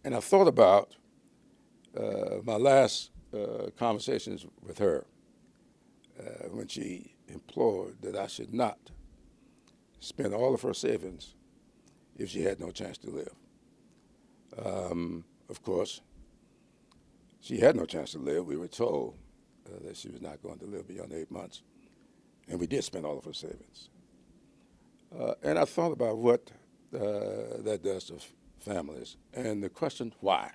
And I thought about my last conversations with her when she implored that I should not spend all of her savings if she had no chance to live. Of course, she had no chance to live. We were told that she was not going to live beyond 8 months, and we did spend all of her savings. And I thought about what that does to families, and the question, why?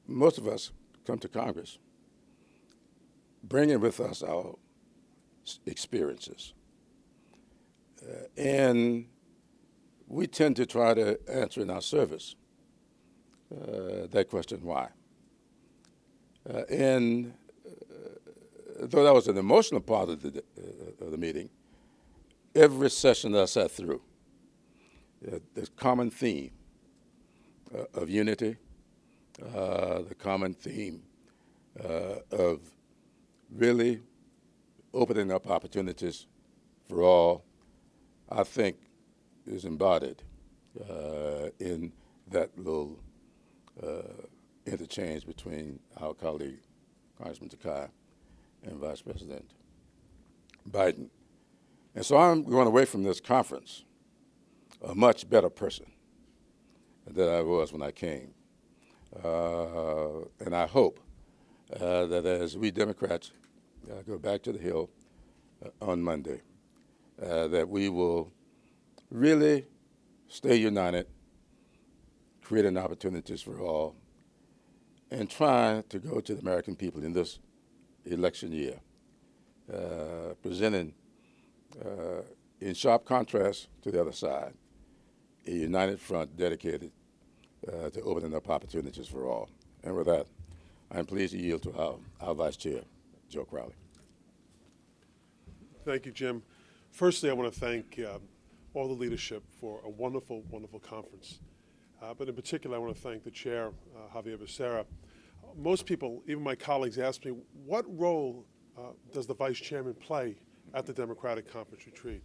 Most of us come to Congress bringing with us our experiences. And we tend to try to answer in our service that question, why? And though that was an emotional part of the meeting, every session that I sat through, the common theme of unity, the common theme of really opening up opportunities for all, I think is embodied in that little interchange between our colleague, Congressman Takai, and Vice President Biden. And so I'm going away from this conference a much better person than I was when I came. And I hope that as we Democrats go back to the Hill on Monday, that we will really stay united, creating opportunities for all, and try to go to the American people in this election year, presenting, in sharp contrast to the other side, a united front dedicated to opening up opportunities for all. And with that, I'm pleased to yield to our Vice Chair, Joe Crowley. Thank you, Jim. Firstly, I want to thank all the leadership for a wonderful, wonderful conference. But in particular, I want to thank the chair, Javier Becerra. Most people, even my colleagues, ask me, what role does the vice chairman play at the Democratic Conference Retreat?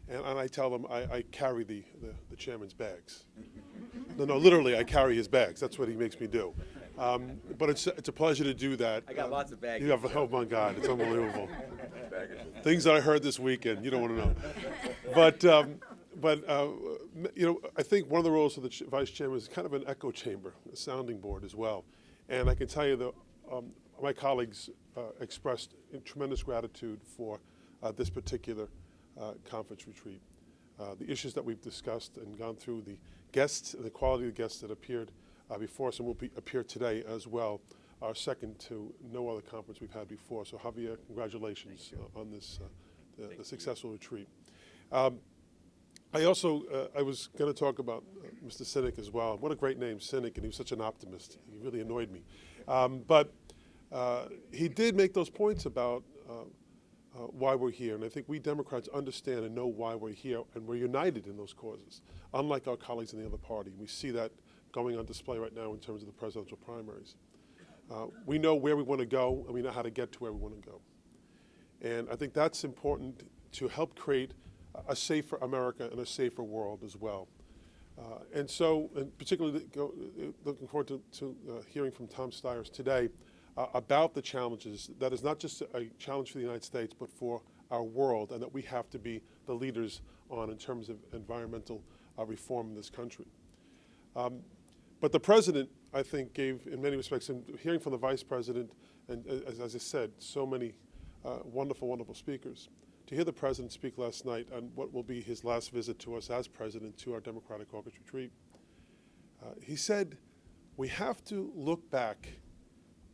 And I tell them I carry the chairman's bags. No, literally, I carry his bags. That's what he makes me do. But it's a pleasure to do that. I got lots of bags. You have, oh my God, it's unbelievable. Things that I heard this weekend, you don't want to know. But you know, I think one of the roles of the vice chairman is kind of an echo chamber, a sounding board as well. And I can tell you that my colleagues expressed tremendous gratitude for this particular conference retreat. The issues that we've discussed and gone through, the guests, the quality of the guests that appeared before us and will appear today as well, are second to no other conference we've had before. So Javier, congratulations on this the successful retreat. I also, I was going to talk about Mr. Sinek as well. What a great name, Sinek, and he was such an optimist. He really annoyed me. But he did make those points about why we're here, and I think we Democrats understand and know why we're here, and we're united in those causes, unlike our colleagues in the other party. We see that going on display right now in terms of the presidential primaries. We know where we want to go, and we know how to get to where we want to go. And I think that's important to help create a safer America and a safer world as well. And so, and particularly looking forward to hearing from Tom Stiers today about the challenges that is not just a challenge for the United States, but for our world, and that we have to be the leaders on in terms of environmental reform in this country. But the president, I think, gave, in many respects, and hearing from the vice president, and as I said, so many wonderful, wonderful speakers. To hear the president speak last night on what will be his last visit to us as president to our Democratic Caucus retreat, he said, we have to look back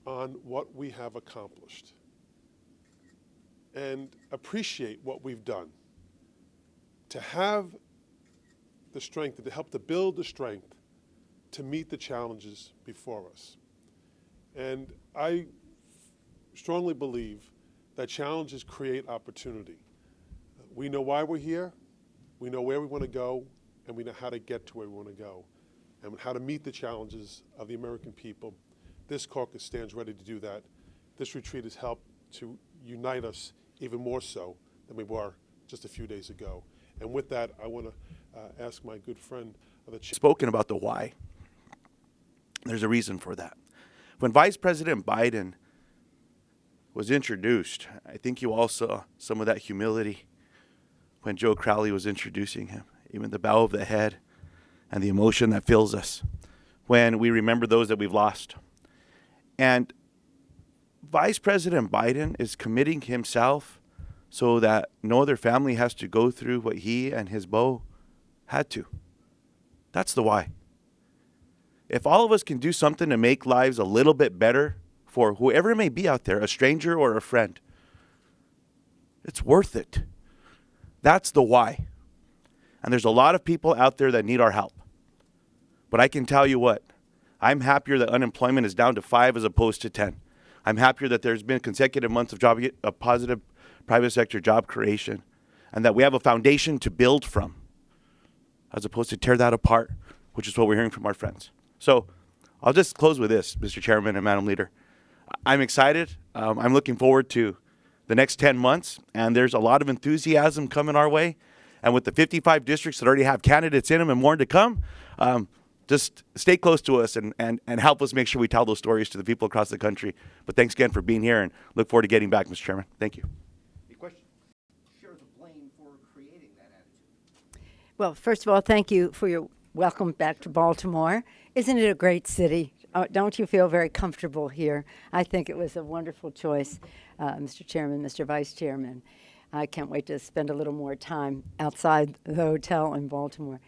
on what we have accomplished and appreciate what we've done. To have the strength, and to help to build the strength to meet the challenges before us. And I strongly believe that challenges create opportunity. We know why we're here, we know where we want to go, and we know how to get to where we want to go, and how to meet the challenges of the American people. This caucus stands ready to do that. This retreat has helped to unite us even more so than we were just a few days ago. And with that, I want to ask my good friend, the chair. Spoken about the why. There's a reason for that. When Vice President Biden was introduced, I think you all saw some of that humility when Joe Crowley was introducing him, even the bow of the head and the emotion that fills us when we remember those that we've lost. And Vice President Biden is committing himself so that no other family has to go through what he and his beau had to. That's the why. If all of us can do something to make lives a little bit better for whoever it may be out there, a stranger or a friend, it's worth it. That's the why. And there's a lot of people out there that need our help. But I can tell you what, I'm happier that unemployment is down to 5 as opposed to 10. I'm happier that there's been consecutive months of positive private sector job creation, and that we have a foundation to build from, as opposed to tear that apart, which is what we're hearing from our friends. So I'll just close with this, Mr. Chairman and Madam Leader. I'm excited. I'm looking forward to the next 10 months, and there's a lot of enthusiasm coming our way. And with the 55 districts that already have candidates in them and more to come, just stay close to us and help us make sure we tell those stories to the people across the country. But thanks again for being here, and look forward to getting back, Mr. Chairman. Thank you. Any questions? Share the blame for creating that attitude. Well, first of all, thank you for your welcome back to Baltimore. Isn't it a great city? Don't you feel very comfortable here? I think it was a wonderful choice, Mr. Chairman, Mr. Vice Chairman. I can't wait to spend a little more time outside the hotel in Baltimore.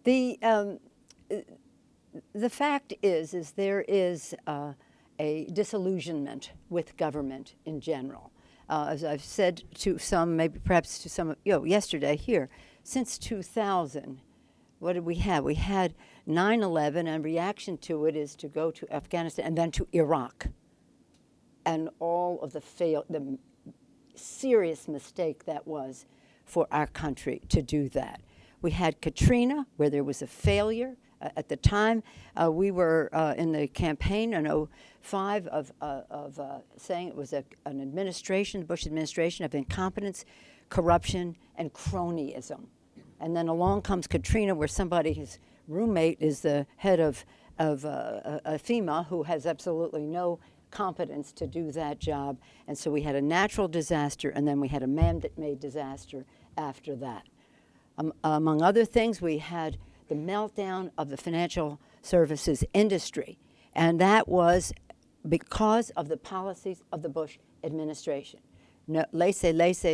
The fact is there is a disillusionment with government in general. As I've said to some, maybe perhaps to some, yesterday here, since 2000, what did we have? We had 9/11, and reaction to it is to go to Afghanistan and then to Iraq, and all of the serious mistake that was for our country to do that. We had Katrina, where there was a failure. At the time, we were in the campaign in 2005 of saying it was an administration, the Bush administration, of incompetence, corruption, and cronyism. And then along comes Katrina, where his roommate is the head of FEMA, who has absolutely no competence to do that job. And so we had a natural disaster, and then we had a man-made disaster after that. Among other things, we had the meltdown of the financial services industry, and that was because of the policies of the Bush administration. No, laissez-faire.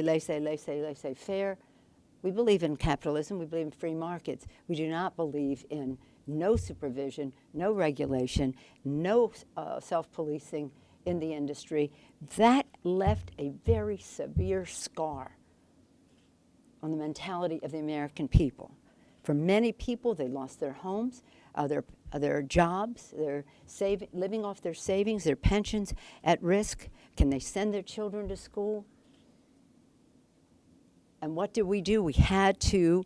We believe in capitalism. We believe in free markets. We do not believe in no supervision, no regulation, no self-policing in the industry. That left a very severe scar on the mentality of the American people. For many people, they lost their homes, their jobs, they're living off their savings, their pensions at risk. Can they send their children to school? And what did we do? We had to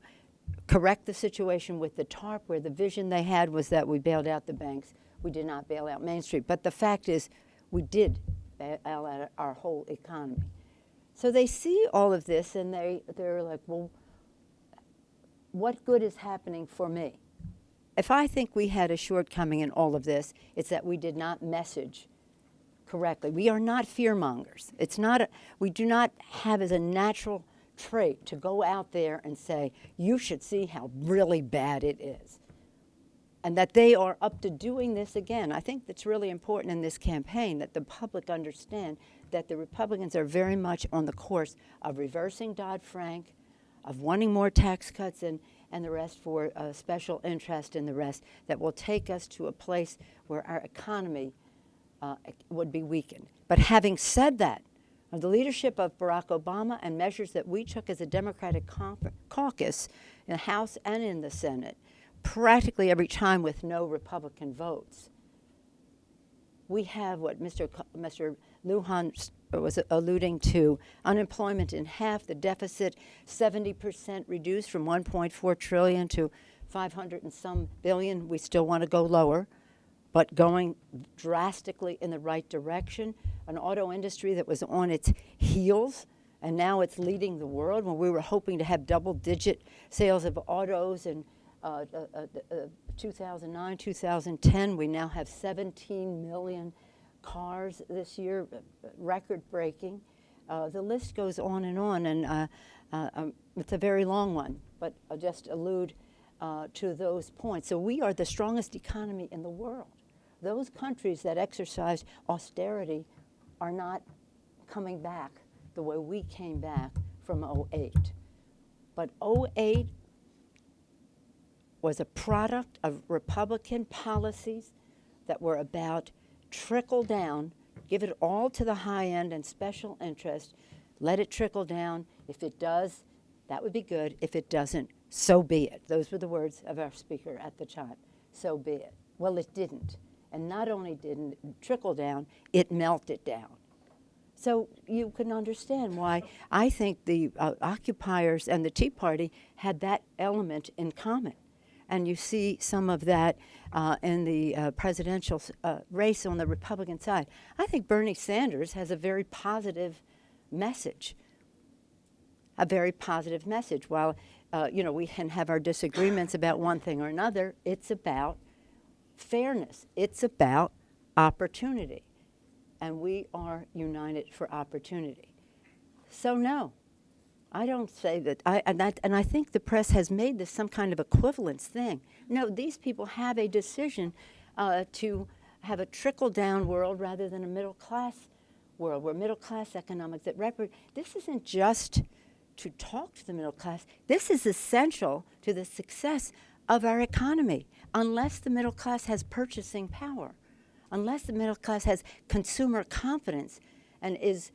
correct the situation with the TARP, where the vision they had was that we bailed out the banks. We did not bail out Main Street. But the fact is, we did bail out our whole economy. So they see all of this, and they're like, well, what good is happening for me? If I think we had a shortcoming in all of this, it's that we did not message correctly. We are not fear-mongers. We do not have as a natural trait to go out there and say, you should see how really bad it is. And that they are up to doing this again. I think that's really important in this campaign, that the public understand that the Republicans are very much on the course of reversing Dodd-Frank, of wanting more tax cuts and the rest for special interest and the rest, that will take us to a place where our economy would be weakened. But having said that, of the leadership of Barack Obama and measures that we took as a Democratic caucus in the House and in the Senate, practically every time with no Republican votes, we have what Mr. Lujan was alluding to, unemployment in half, the deficit 70% reduced from 1.4 trillion to 500 and some billion. We still want to go lower, but going drastically in the right direction. An auto industry that was on its heels, and now it's leading the world, when we were hoping to have double-digit sales of autos and 2009, 2010, we now have 17 million cars this year, record-breaking. The list goes on, and it's a very long one, but I'll just allude to those points. So we are the strongest economy in the world. Those countries that exercise austerity are not coming back the way we came back from '08. But '08 was a product of Republican policies that were about trickle down, give it all to the high end and special interest, let it trickle down. If it does, that would be good. If it doesn't, so be it. Those were the words of our speaker at the time. So be it. Well, it didn't. And not only didn't it trickle down, it melted down. So you can understand why I think the occupiers and the Tea Party had that element in common. And you see some of that in the presidential race on the Republican side. I think Bernie Sanders has a very positive message. A very positive message. While we can have our disagreements about one thing or another, it's about fairness. It's about opportunity. And we are united for opportunity. So no, I don't say that. And I think the press has made this some kind of equivalence thing. No, these people have a decision to have a trickle-down world rather than a middle-class world, where middle-class economics this isn't just to talk to the middle class. This is essential to the success of our economy. Unless the middle class has purchasing power, unless the middle class has consumer confidence and is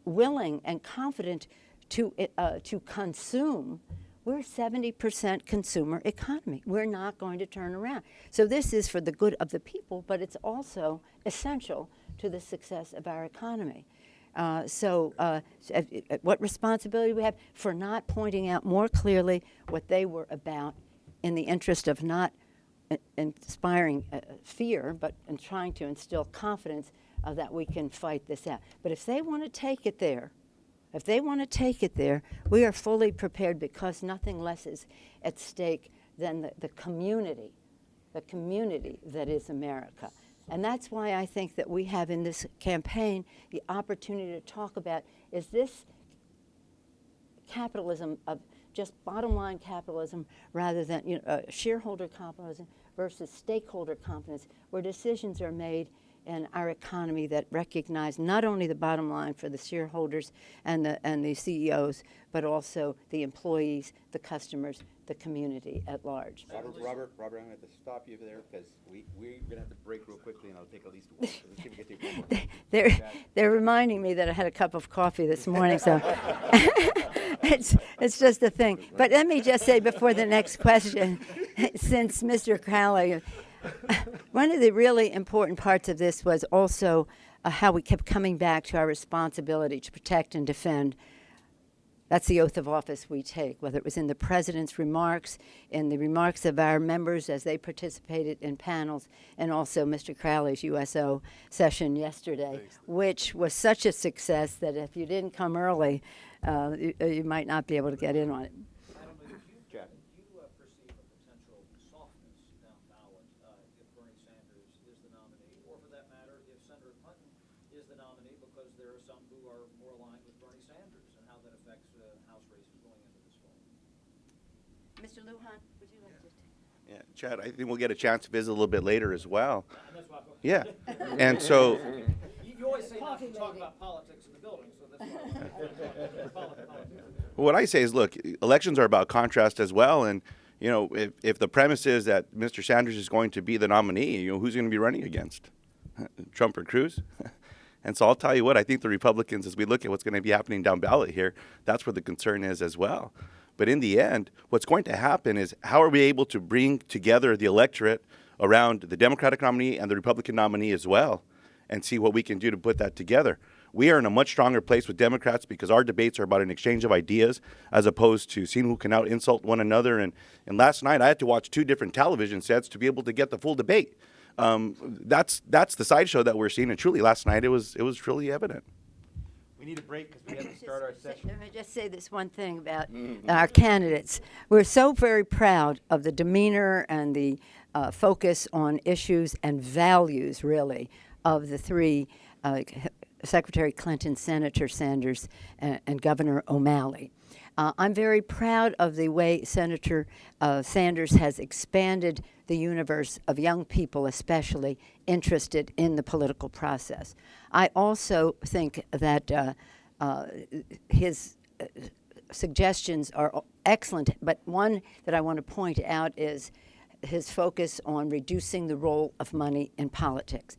willing and confident to consume, we're a 70% consumer economy. We're not going to turn around. So this is for the good of the people, but it's also essential to the success of our economy. What responsibility do we have for not pointing out more clearly what they were about in the interest of not inspiring fear, but in trying to instill confidence that we can fight this out. But if they want to take it there, we are fully prepared, because nothing less is at stake than the community that is America. And that's why I think that we have in this campaign the opportunity to talk about, is this capitalism of just bottom line capitalism rather than shareholder capitalism versus stakeholder confidence, where decisions are made in our economy that recognize not only the bottom line for the shareholders and the CEOs, but also the employees, the customers, the community at large. Robert, I'm going to have to stop you there, because we're going to have to break real quickly, and I'll take at least one. Let's see if we can take one more. They're reminding me that I had a cup of coffee this morning, so it's just a thing. But let me just say before the next question, since Mr. Crowley, one of the really important parts of this was also how we kept coming back to our responsibility to protect and defend. That's the oath of office we take, whether it was in the president's remarks, in the remarks of our members as they participated in panels, and also Mr. Crowley's USO session yesterday, which was such a success that if you didn't come early, you might not be able to get in on it. Jack. Do you perceive a potential softness down ballot if Bernie Sanders is the nominee, or for that matter, if Senator Clinton is the nominee, because there are some who are more aligned with Bernie Sanders, and how that affects House races going into this fall? Mr. Lujan, would you like to? Yeah, Chad, I think we'll get a chance to visit a little bit later as well. And that's why Yeah, and so you always say not to talk about politics in the building, so that's why. Politics. what I say is, look, elections are about contrast as well, and if the premise is that Mr. Sanders is going to be the nominee, who's going to be running against? Trump or Cruz? And so I'll tell you what, I think the Republicans, as we look at what's going to be happening down ballot here, that's where the concern is as well. But in the end, what's going to happen is, how are we able to bring together the electorate around the Democratic nominee and the Republican nominee as well, and see what we can do to put that together? We are in a much stronger place with Democrats because our debates are about an exchange of ideas as opposed to seeing who can out insult one another. And last night I had to watch 2 different television sets to be able to get the full debate. That's the sideshow that we're seeing, and truly last night it was truly evident. We need a break because we have to start our session. Let me just say this one thing about our candidates. We're so very proud of the demeanor and the focus on issues and values, really, of the three Secretary Clinton, Senator Sanders, and Governor O'Malley. I'm very proud of the way Senator Sanders has expanded the universe of young people, especially interested in the political process. I also think that his suggestions are excellent, but one that I want to point out is his focus on reducing the role of money in politics.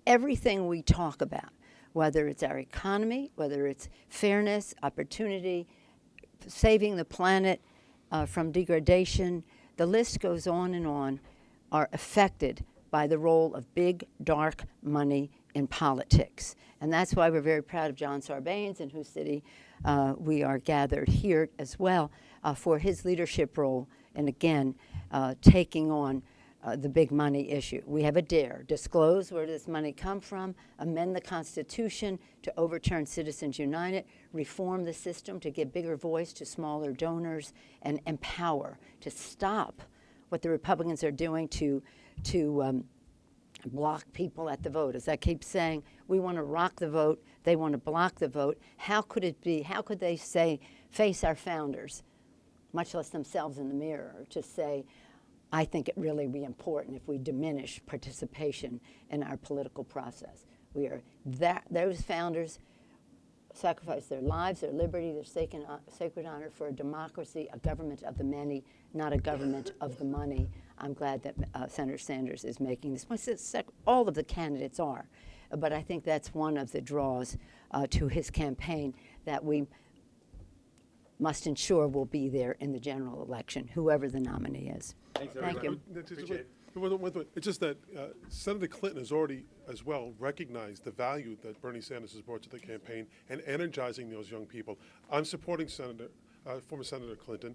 Everything we talk about, whether it's our economy, whether it's fairness, opportunity, saving the planet from degradation, the list goes on and on, are affected by the role of big, dark money in politics. And that's why we're very proud of John Sarbanes, in whose city we are gathered here as well, for his leadership role, and again, taking on the big money issue. We have a dare: disclose where does money come from, amend the Constitution to overturn Citizens United, reform the system to give bigger voice to smaller donors, and empower to stop what the Republicans are doing to block people at the vote. As I keep saying, we want to rock the vote, they want to block the vote. How could it be? How could they face our founders, much less themselves in the mirror, to say, I think it really be important if we diminish participation in our political process. Those founders sacrificed their lives, their liberty, their sacred honor for a democracy, a government of the many, not a government of the money. I'm glad that Senator Sanders is making this. All of the candidates are, but I think that's one of the draws to his campaign that we must ensure will be there in the general election, whoever the nominee is. Thanks, Thank everybody. you. It's just that Senator Clinton has already, as well, recognized the value that Bernie Sanders has brought to the campaign and energizing those young people. I'm supporting former Senator Clinton,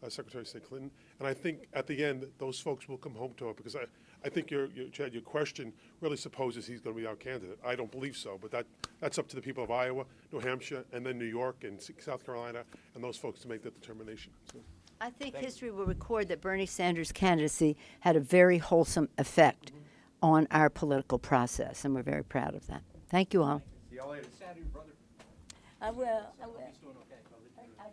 Secretary of State Clinton, and I think at the end those folks will come home to it, because I think Chad, your question really supposes he's going to be our candidate. I don't believe so, but that's up to the people of Iowa, New Hampshire, and then New York and South Carolina, and those folks to make that determination. So. I think history will record that Bernie Sanders' candidacy had a very wholesome effect on our political process, and we're very proud of that. Thank you all. See y'all later. I will. He's doing okay. I